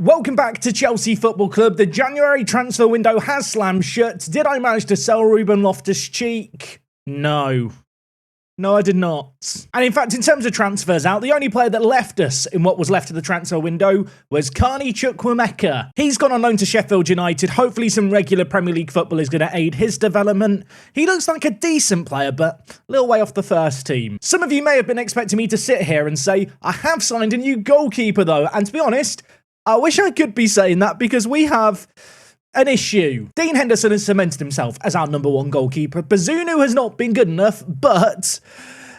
Welcome back to Chelsea Football Club. The January transfer window has slammed shut. Did I manage to sell Ruben Loftus-Cheek? No. No, I did not. And in fact, in terms of transfers out, the only player that left us in what was left of the transfer window was Carney Chukwuemeka. He's gone on loan to Sheffield United. Hopefully some regular Premier League football is going to aid his development. He looks like a decent player, but a little way off the first team. Some of you may have been expecting me to sit here and say, I have signed a new goalkeeper though. And to be honest, I wish I could be saying that because we have an issue. Dean Henderson has cemented himself as our number one goalkeeper. Bazunu has not been good enough, but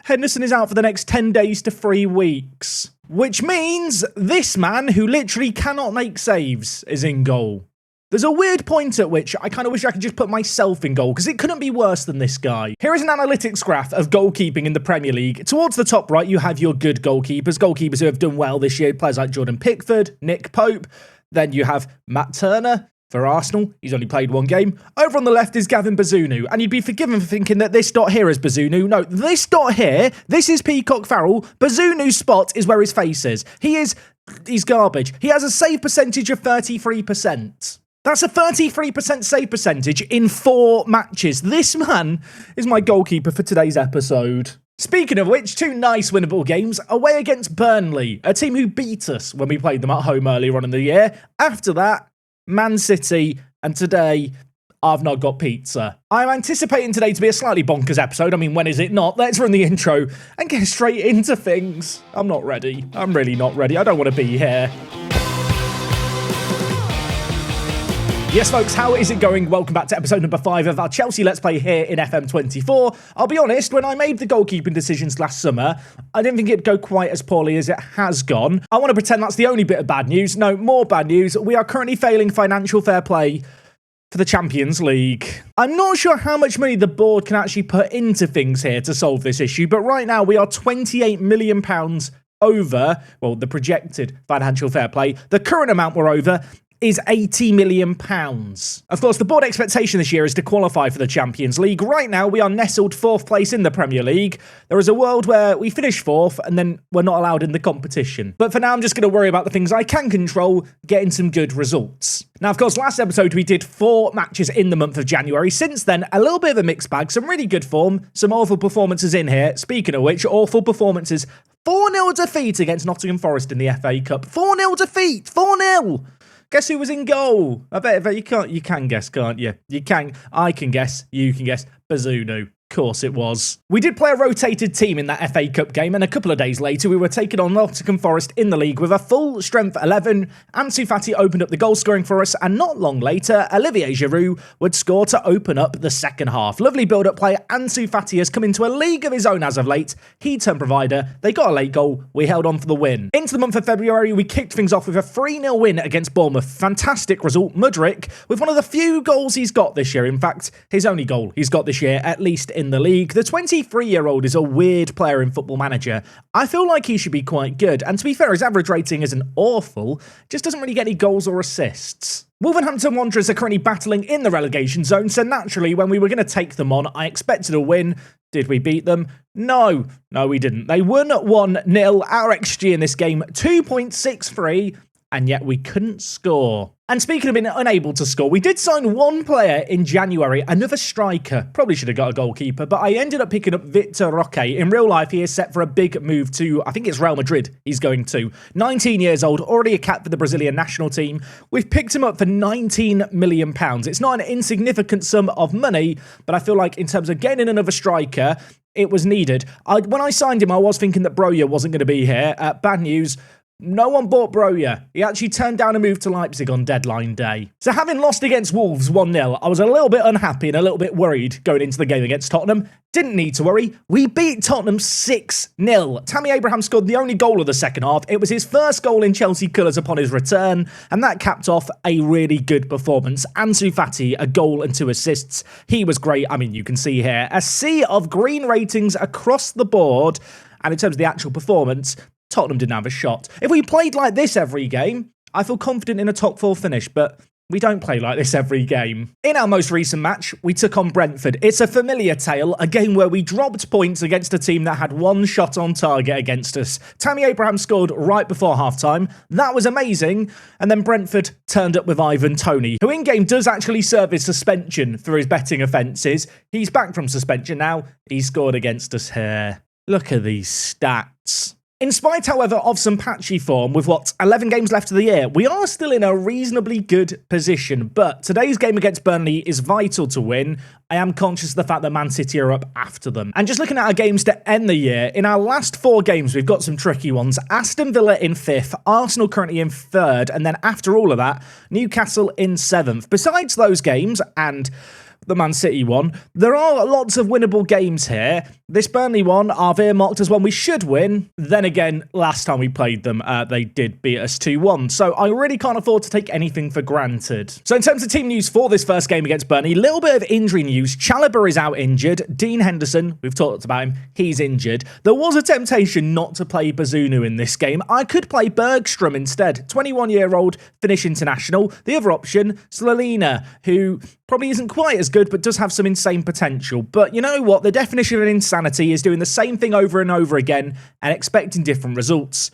Henderson is out for the next 10 days to 3 weeks. Which means this man, who literally cannot make saves, is in goal. There's a weird point at which I kind of wish I could just put myself in goal because it couldn't be worse than this guy. Here is an analytics graph of goalkeeping in the Premier League. Towards the top right, you have your good goalkeepers who have done well this year. Players like Jordan Pickford, Nick Pope. Then you have Matt Turner for Arsenal. He's only played one game. Over on the left is Gavin Bazunu. And you'd be forgiven for thinking that this dot here is Bazunu. No, this dot here, this is Peacock Farrell. Bazunu's spot is where his face is. He's garbage. He has a save percentage of 33%. That's a 33% save percentage in 4 matches. This man is my goalkeeper for today's episode. Speaking of which, 2 nice winnable games away against Burnley, a team who beat us when we played them at home earlier on in the year. After that, Man City, and today, I've not got pizza. I'm anticipating today to be a slightly bonkers episode. I mean, when is it not? Let's run the intro and get straight into things. I'm not ready. I'm really not ready. I don't want to be here. Yes, folks, how is it going? Welcome back to episode number 5 of our Chelsea Let's Play here in FM24. I'll be honest, when I made the goalkeeping decisions last summer, I didn't think it'd go quite as poorly as it has gone. I want to pretend that's the only bit of bad news. No, more bad news. We are currently failing financial fair play for the Champions League. I'm not sure how much money the board can actually put into things here to solve this issue, but right now we are £28 million over, well, the projected financial fair play. The current amount we're over is £80 million. Of course, the board expectation this year is to qualify for the Champions League. Right now, we are nestled 4th place in the Premier League. There is a world where we finish 4th and then we're not allowed in the competition. But for now, I'm just going to worry about the things I can control, getting some good results. Now, of course, last episode, we did 4 matches in the month of January. Since then, a little bit of a mixed bag, some really good form, some awful performances in here. Speaking of which, awful performances. 4-0 defeat against Nottingham Forest in the FA Cup. 4-0 defeat! 4-0! Guess who was in goal? I bet you can guess, can't you? You can. I can guess. You can guess. Bazunu. Of course it was. We did play a rotated team in that FA Cup game, and a couple of days later we were taking on Nottingham Forest in the league with a full strength 11. Ansu Fati opened up the goal scoring for us, and not long later, Olivier Giroud would score to open up the second half. Lovely build-up play. Ansu Fati has come into a league of his own as of late. He turned provider. They got a late goal. We held on for the win. Into the month of February, we kicked things off with a 3-0 win against Bournemouth. Fantastic result. Mudryk, with one of the few goals he's got this year. In fact, his only goal he's got this year, at least in the league. The 23-year-old is a weird player in Football Manager. I feel like he should be quite good, and to be fair, his average rating isn't awful, just doesn't really get any goals or assists. Wolverhampton Wanderers are currently battling in the relegation zone, so naturally, when we were going to take them on, I expected a win. Did we beat them? No, we didn't. They won 1-0. Our XG in this game, 2.63, and yet we couldn't score. And speaking of being unable to score, we did sign one player in January, another striker. Probably should have got a goalkeeper, but I ended up picking up Victor Roque. In real life, he is set for a big move to, I think it's Real Madrid he's going to. 19 years old, already a cap for the Brazilian national team. We've picked him up for £19 million. It's not an insignificant sum of money, but I feel like in terms of getting another striker, it was needed. When I signed him, I was thinking that Broja wasn't going to be here. Bad news. No one bought Broja. He actually turned down a move to Leipzig on deadline day. So having lost against Wolves 1-0, I was a little bit unhappy and a little bit worried going into the game against Tottenham. Didn't need to worry. We beat Tottenham 6-0. Tammy Abraham scored the only goal of the second half. It was his first goal in Chelsea colours upon his return, and that capped off a really good performance. Ansu Fati, a goal and 2 assists. He was great. I mean, you can see here a sea of green ratings across the board, and in terms of the actual performance, Tottenham didn't have a shot. If we played like this every game, I feel confident in a top 4 finish, but We don't play like this every game. In our most recent match, we took on Brentford. It's a familiar tale, a game where we dropped points against a team that had one shot on target against us. Tammy Abraham scored right before half-time. That was amazing. And then Brentford turned up with Ivan Toney, who in-game does actually serve his suspension for his betting offences. He's back from suspension now. He scored against us here. Look at these stats. In spite, however, of some patchy form with, 11 games left of the year, we are still in a reasonably good position. But today's game against Burnley is vital to win. I am conscious of the fact that Man City are up after them. And just looking at our games to end the year, in our last 4 games, we've got some tricky ones. Aston Villa in 5th, Arsenal currently in 3rd, and then after all of that, Newcastle in 7th. Besides those games, and the Man City one, there are lots of winnable games here. This Burnley one, I've earmarked as one we should win. Then again, last time we played them, they did beat us 2-1. So I really can't afford to take anything for granted. So in terms of team news for this first game against Burnley, a little bit of injury news. Chalobah is out injured. Dean Henderson, we've talked about him, he's injured. There was a temptation not to play Bazunu in this game. I could play Bergstrom instead. 21-year-old Finnish international. The other option, Slolina, who probably isn't quite as good, but does have some insane potential. But you know what? The definition of insanity is doing the same thing over and over again and expecting different results.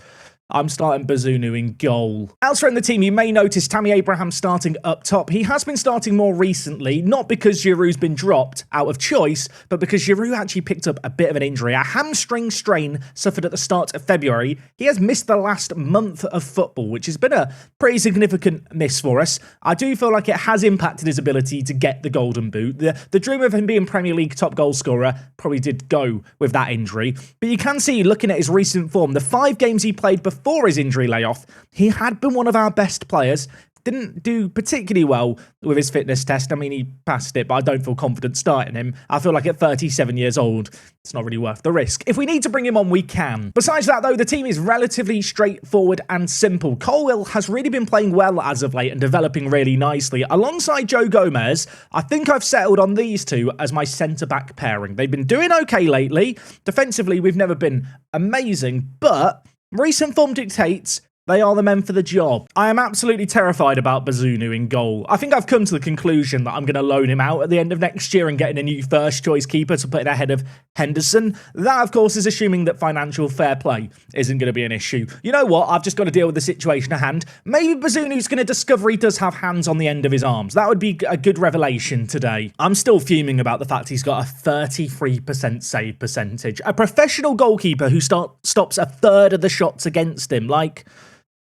I'm starting Bazunu in goal. Elsewhere in the team, you may notice Tammy Abraham starting up top. He has been starting more recently, not because Giroud's been dropped out of choice, but because Giroud actually picked up a bit of an injury. A hamstring strain suffered at the start of February. He has missed the last month of football, which has been a pretty significant miss for us. I do feel like it has impacted his ability to get the Golden Boot. The dream of him being Premier League top goal scorer probably did go with that injury. But you can see, looking at his recent form, the 5 games he played before his injury layoff, he had been one of our best players. Didn't do particularly well with his fitness test. I mean, he passed it, but I don't feel confident starting him. I feel like at 37 years old, it's not really worth the risk. If we need to bring him on, we can. Besides that, though, the team is relatively straightforward and simple. Colwill has really been playing well as of late and developing really nicely. Alongside Joe Gomez, I think I've settled on these two as my centre-back pairing. They've been doing okay lately. Defensively, we've never been amazing, but recent form dictates they are the men for the job. I am absolutely terrified about Bazunu in goal. I think I've come to the conclusion that I'm going to loan him out at the end of next year and getting a new first choice keeper to put in ahead of Henderson. That, of course, is assuming that financial fair play isn't going to be an issue. You know what? I've just got to deal with the situation at hand. Maybe Bazunu's going to discover he does have hands on the end of his arms. That would be a good revelation today. I'm still fuming about the fact he's got a 33% save percentage. A professional goalkeeper who stops a third of the shots against him.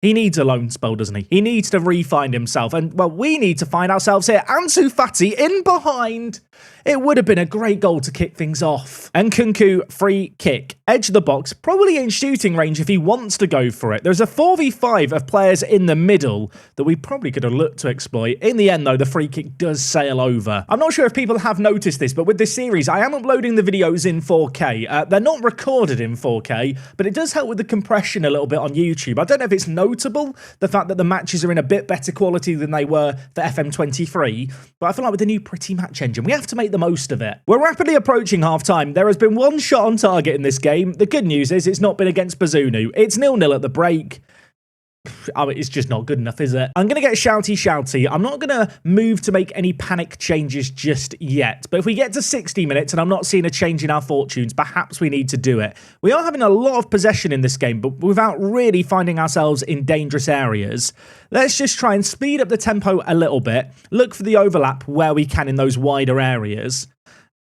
He needs a loan spell, doesn't he? He needs to re-find himself. And, well, we need to find ourselves here. Ansu Fati in behind. It would have been a great goal to kick things off. And Nkunku, free kick. Edge of the box, probably in shooting range if he wants to go for it. There's a 4v5 of players in the middle that we probably could have looked to exploit. In the end, though, the free kick does sail over. I'm not sure if people have noticed this, but with this series, I am uploading the videos in 4K. They're not recorded in 4K, but it does help with the compression a little bit on YouTube. I don't know if it's notable, the fact that the matches are in a bit better quality than they were for FM24, but I feel like with the new Pretty Match engine, we have to make the most of it. We're rapidly approaching half-time. There has been one shot on target in this game. The good news is it's not been against Bazunu. It's 0-0 at the break. It's just not good enough, is it? I'm going to get shouty. I'm not going to move to make any panic changes just yet. But if we get to 60 minutes and I'm not seeing a change in our fortunes, perhaps we need to do it. We are having a lot of possession in this game, but without really finding ourselves in dangerous areas. Let's just try and speed up the tempo a little bit. Look for the overlap where we can in those wider areas.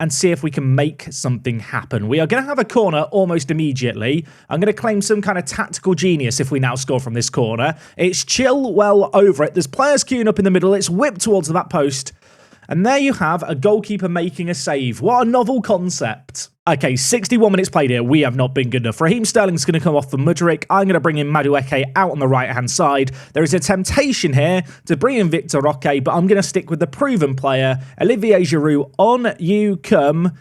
And see if we can make something happen. We are going to have a corner almost immediately. I'm going to claim some kind of tactical genius if we now score from this corner. It's Chilwell over it. There's players queuing up in the middle. It's whipped towards the back post. And there you have a goalkeeper making a save. What a novel concept. Okay, 61 minutes played here. We have not been good enough. Raheem Sterling's going to come off for Mudryk. I'm going to bring in Madueke out on the right-hand side. There is a temptation here to bring in Victor Roque, but I'm going to stick with the proven player, Olivier Giroud. On you come.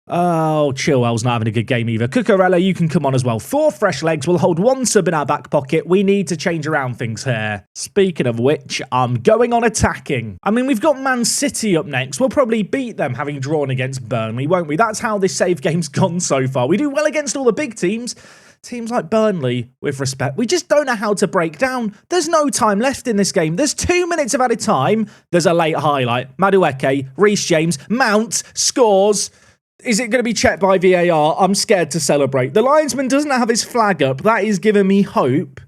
Oh, Chilwell's not having a good game either. Cucurella, you can come on as well. 4 fresh legs. We'll hold 1 sub in our back pocket. We need to change around things here. Speaking of which, I'm going on attacking. I mean, we've got Man City up next. We'll probably beat them having drawn against Burnley, won't we? That's how this save game's gone so far. We do well against all the big teams. teams like Burnley, with respect, we just don't know how to break down. There's no time left in this game. There's 2 minutes of added time. There's a late highlight. Madueke, Reece James, Mount, scores. Is it going to be checked by VAR? I'm scared to celebrate. The linesman doesn't have his flag up. That is giving me hope.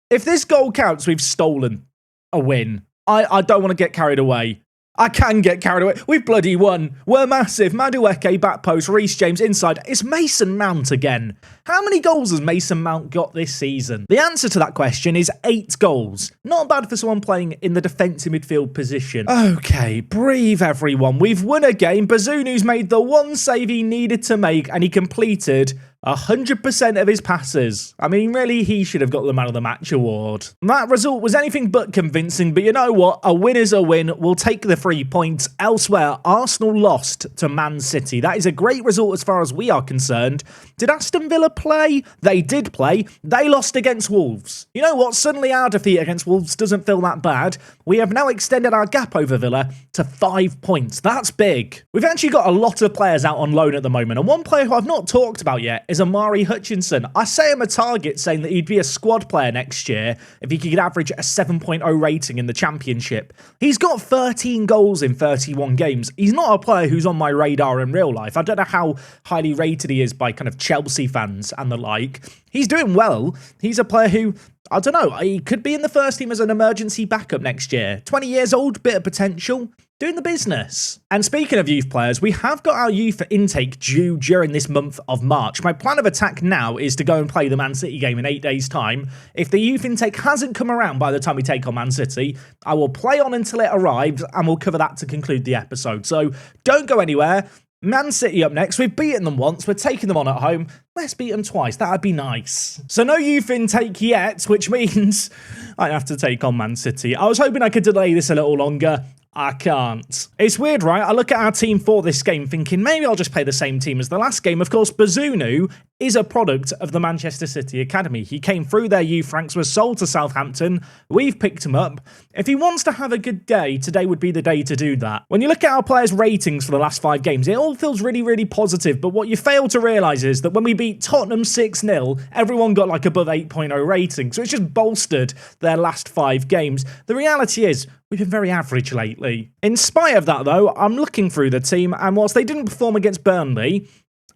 If this goal counts, we've stolen a win. I don't want to get carried away. I can get carried away. We've bloody won. We're massive. Madueke, back post, Reece James inside. It's Mason Mount again. How many goals has Mason Mount got this season? The answer to that question is 8 goals. Not bad for someone playing in the defensive midfield position. Okay, breathe everyone. We've won a game. Bazunu's made the one save he needed to make and he completed 100% of his passes. I mean, really, he should have got the Man of the Match award. That result was anything but convincing, but you know what? A win is a win. We'll take the 3 points. Elsewhere, Arsenal lost to Man City. That is a great result as far as we are concerned. Did Aston Villa play? They did play. They lost against Wolves. You know what? Suddenly our defeat against Wolves doesn't feel that bad. We have now extended our gap over Villa to 5 points. That's big. We've actually got a lot of players out on loan at the moment, and one player who I've not talked about yet is Amari Hutchinson. I say him a target, saying that he'd be a squad player next year if he could average a 7.0 rating in the Championship. He's got 13 goals in 31 games. He's not a player who's on my radar in real life. I don't know how highly rated he is by kind of Chelsea fans and the like. He's doing well. He's a player who, I don't know, he could be in the first team as an emergency backup next year. 20 years old, bit of potential. Doing the business. And speaking of youth players, we have got our youth intake due during this month of March. My plan of attack now is to go and play the Man City game in 8 days' time. If the youth intake hasn't come around by the time we take on Man City, I will play on until it arrives and we'll cover that to conclude the episode. So don't go anywhere. Man City up next. We've beaten them once. We're taking them on at home. Let's beat them twice. That'd be nice. So no youth intake yet, which means I have to take on Man City. I was hoping I could delay this a little longer. I can't. It's weird, right? I look at our team for this game thinking maybe I'll just play the same team as the last game. Of course, Bazunu is a product of the Manchester City Academy. He came through their youth ranks, was sold to Southampton. We've picked him up. If he wants to have a good day, today would be the day to do that. When you look at our players' ratings for the last 5 games, it all feels really, really positive. But what you fail to realise is that when we beat Tottenham 6-0, everyone got like above 8.0 rating. So it's just bolstered their last 5 games. The reality is, we've been very average lately. In spite of that, though, I'm looking through the team, and whilst they didn't perform against Burnley,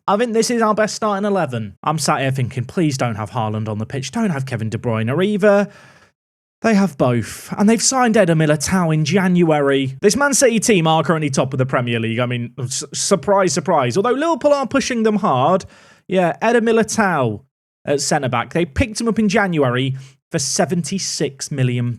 I think this is our best starting 11. I'm sat here thinking, please don't have Haaland on the pitch. Don't have Kevin De Bruyne either. They have both. And they've signed Eder Militao in January. This Man City team are currently top of the Premier League. I mean, surprise, surprise. Although Liverpool are pushing them hard. Yeah, Eder Militao at centre-back. They picked him up in January for £76 million.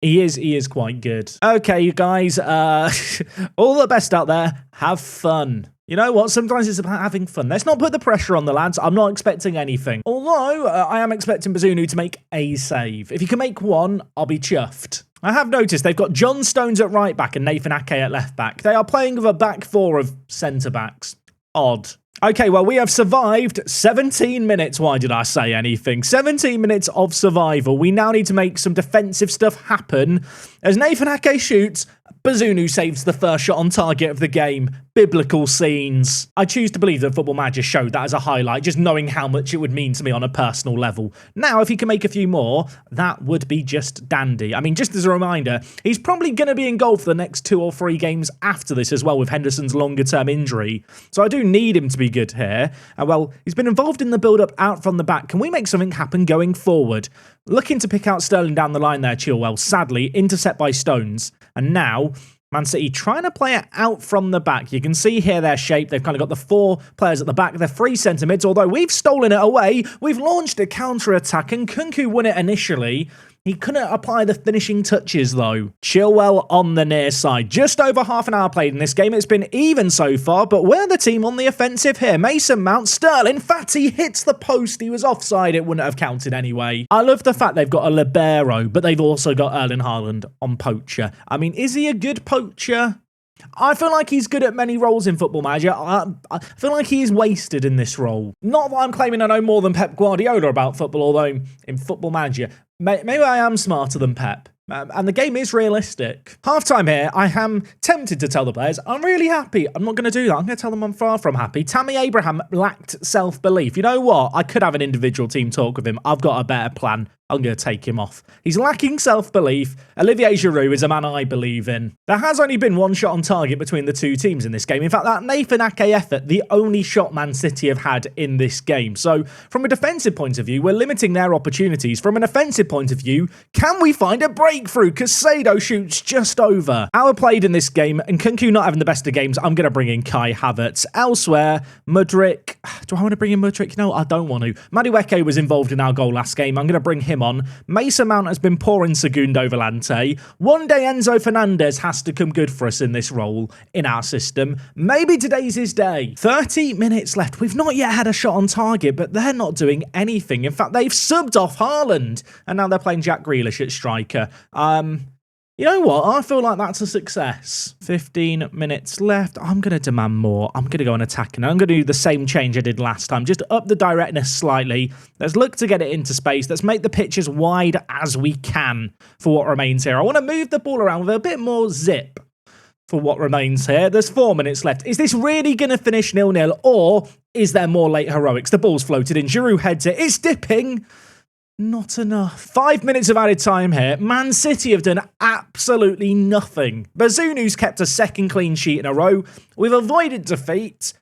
He is quite good. Okay, you guys, all the best out there. Have fun. You know what? Sometimes it's about having fun. Let's not put the pressure on the lads. I'm not expecting anything. Although, I am expecting Bazunu to make a save. If he can make one, I'll be chuffed. I have noticed they've got John Stones at right back and Nathan Ake at left back. They are playing with a back 4 of centre backs. Odd. Okay, well, we have survived 17 minutes. Why did I say anything? 17 minutes of survival. We now need to make some defensive stuff happen. As Nathan Ake shoots, Bazunu saves the first shot on target of the game. Biblical scenes. I choose to believe that Football Manager showed that as a highlight, just knowing how much it would mean to me on a personal level. Now, if he can make a few more, that would be just dandy. I mean, just as a reminder, he's probably going to be in goal for the next 2 or 3 games after this as well, with Henderson's longer-term injury. So I do need him to be good here. And well, he's been involved in the build-up out from the back. Can we make something happen going forward? Looking to pick out Sterling down the line there, Chilwell. Sadly, intercept by Stones. And now, Man City trying to play it out from the back. You can see here their shape. They've kind of got the 4 players at the back. They're 3 centre mids, although we've stolen it away. We've launched a counter-attack, and Kunku won it initially. He couldn't apply the finishing touches, though. Chilwell on the near side. Just over half an hour played in this game. It's been even so far, but we're the team on the offensive here. Mason Mount, Sterling, Fatty hits the post. He was offside. It wouldn't have counted anyway. I love the fact they've got a libero, but they've also got Erling Haaland on poacher. I mean, is he a good poacher? I feel like he's good at many roles in Football Manager. I feel like he is wasted in this role. Not that I'm claiming I know more than Pep Guardiola about football, although in Football Manager, maybe I am smarter than Pep. And the game is realistic. Half-time here, I am tempted to tell the players, I'm really happy. I'm not going to do that. I'm going to tell them I'm far from happy. Tammy Abraham lacked self-belief. You know what? I could have an individual team talk with him. I've got a better plan. I'm going to take him off. He's lacking self-belief. Olivier Giroud is a man I believe in. There has only been one shot on target between the two teams in this game. In fact, that Nathan Ake effort, the only shot Man City have had in this game. So, from a defensive point of view, we're limiting their opportunities. From an offensive point of view, can we find a breakthrough? Casado shoots just over. Hour played in this game, and Kunku not having the best of games, I'm going to bring in Kai Havertz. Elsewhere, Mudryk. Do I want to bring in Mudryk? No, I don't want to. Madueke was involved in our goal last game. I'm going to bring him on. Mason Mount has been poor in Segundo Volante. One day Enzo Fernandez has to come good for us in this role in our system. Maybe today's his day. 30 minutes left. We've not yet had a shot on target, but they're not doing anything. In fact, they've subbed off Haaland, and now they're playing Jack Grealish at striker. You know what? I feel like that's a success. 15 minutes left. I'm going to demand more. I'm going to go on attacking. I'm going to do the same change I did last time. Just up the directness slightly. Let's look to get it into space. Let's make the pitch as wide as we can for what remains here. I want to move the ball around with a bit more zip for what remains here. There's 4 minutes left. Is this really going to finish 0-0, or is there more late heroics? The ball's floated in. Giroud heads it. It's dipping. Not enough. 5 minutes of added time here. Man City have done absolutely nothing. Bazunu's kept a second clean sheet in a row. We've avoided defeat.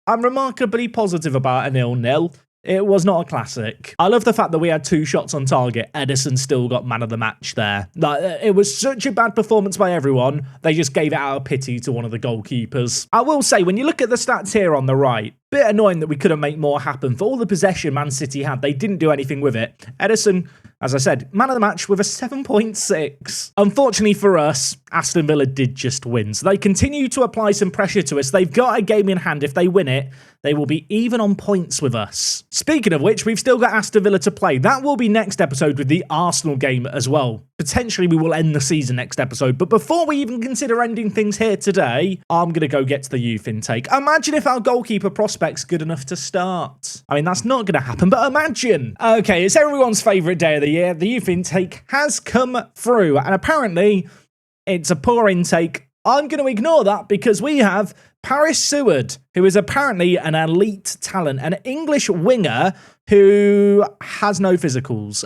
I'm remarkably positive about a 0-0. It was not a classic. I love the fact that we had 2 shots on target. Edison still got man of the match there. It was such a bad performance by everyone. They just gave it out of pity to one of the goalkeepers. I will say, when you look at the stats here on the right, bit annoying that we couldn't make more happen. For all the possession Man City had, they didn't do anything with it. Edison, as I said, man of the match with a 7.6. Unfortunately for us, Aston Villa did just win. So they continue to apply some pressure to us. They've got a game in hand. If they win it, they will be even on points with us. Speaking of which, we've still got Aston Villa to play. That will be next episode with the Arsenal game as well. Potentially we will end the season next episode. But before we even consider ending things here today, I'm going to go get to the youth intake. Imagine if our goalkeeper prospect's good enough to start. I mean, that's not going to happen, but imagine. Okay, it's everyone's favourite day of the year. The youth intake has come through, and apparently it's a poor intake. I'm going to ignore that because we have Paris Seward, who is apparently an elite talent, an English winger who has no physicals.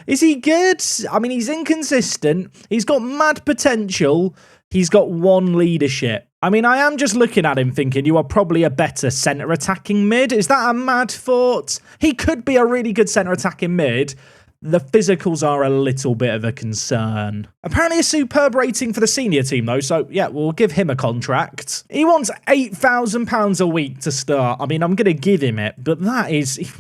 Is he good? I mean, he's inconsistent. He's got mad potential. He's got 1 leadership. I mean, I am just looking at him thinking you are probably a better centre attacking mid. Is that a mad thought? He could be a really good centre attacking mid. The physicals are a little bit of a concern. Apparently a superb rating for the senior team though, so yeah, we'll give him a contract. He wants £8,000 a week to start. I mean, I'm going to give him it, but that is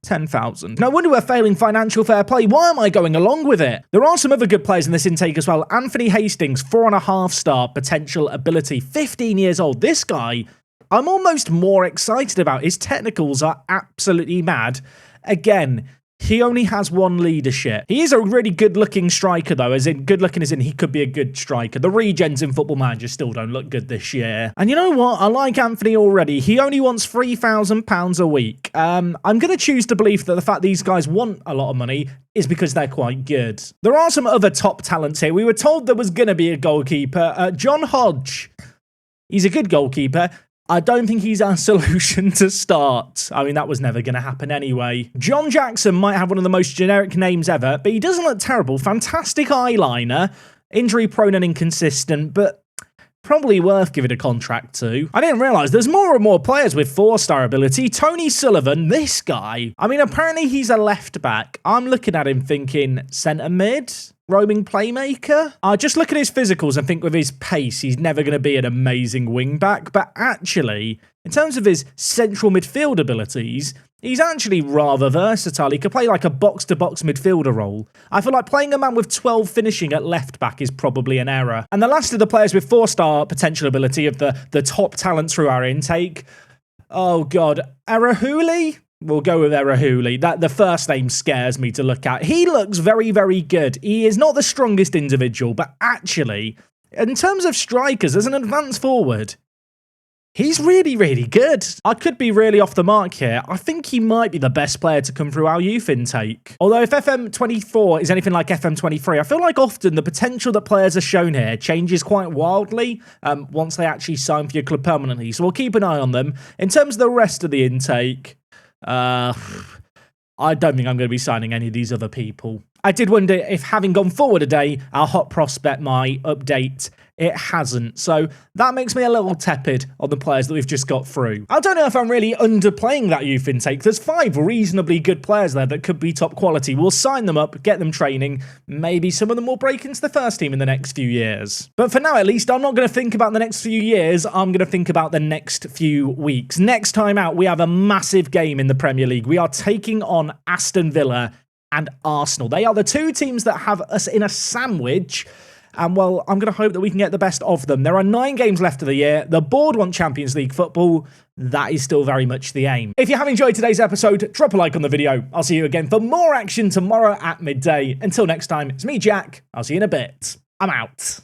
10,000. No wonder we're failing financial fair play. Why am I going along with it? There are some other good players in this intake as well. Anthony Hastings, 4.5 star potential ability, 15 years old. This guy, I'm almost more excited about. His technicals are absolutely mad. Again, he only has 1 leadership. He is a really good-looking striker, though, as in good-looking as in he could be a good striker. The regens in Football Manager still don't look good this year. And you know what? I like Anthony already. He only wants £3,000 a week. I'm going to choose to believe that the fact these guys want a lot of money is because they're quite good. There are some other top talents here. We were told there was going to be a goalkeeper. John Hodge. He's a good goalkeeper. I don't think he's our solution to start. I mean, that was never going to happen anyway. John Jackson might have one of the most generic names ever, but he doesn't look terrible. Fantastic eyeliner. Injury prone and inconsistent, but probably worth giving a contract to. I didn't realise there's more and more players with 4-star ability. Tony Sullivan, this guy. I mean, apparently he's a left back. I'm looking at him thinking centre mid? Roaming playmaker? I just look at his physicals and think with his pace, he's never going to be an amazing wing back. But actually, in terms of his central midfield abilities, he's actually rather versatile. He could play like a box-to-box midfielder role. I feel like playing a man with 12 finishing at left back is probably an error. And the last of the players with 4-star potential ability of the top talents through our intake. Oh God, Arahuli? We'll go with Erahuli. The first name scares me to look at. He looks very, very good. He is not the strongest individual, but actually, in terms of strikers, as an advanced forward, He's really, really good. I could be really off the mark here. I think he might be the best player to come through our youth intake. Although if FM24 is anything like FM23, I feel like often the potential that players are shown here changes quite wildly once they actually sign for your club permanently. So we'll keep an eye on them. In terms of the rest of the intake, I don't think I'm going to be signing any of these other people. I did wonder if, having gone forward a day, our hot prospect might update. It hasn't, so that makes me a little tepid on the players that we've just got through. I don't know if I'm really underplaying that youth intake. There's 5 reasonably good players there that could be top quality. We'll sign them up, get them training. Maybe some of them will break into the first team in the next few years. But for now, at least, I'm not going to think about the next few years. I'm going to think about the next few weeks. Next time out, we have a massive game in the Premier League. We are taking on Aston Villa and Arsenal. They are the 2 teams that have us in a sandwich. And, well, I'm going to hope that we can get the best of them. There are 9 games left of the year. The board want Champions League football. That is still very much the aim. If you have enjoyed today's episode, drop a like on the video. I'll see you again for more action tomorrow at midday. Until next time, it's me, Jack. I'll see you in a bit. I'm out.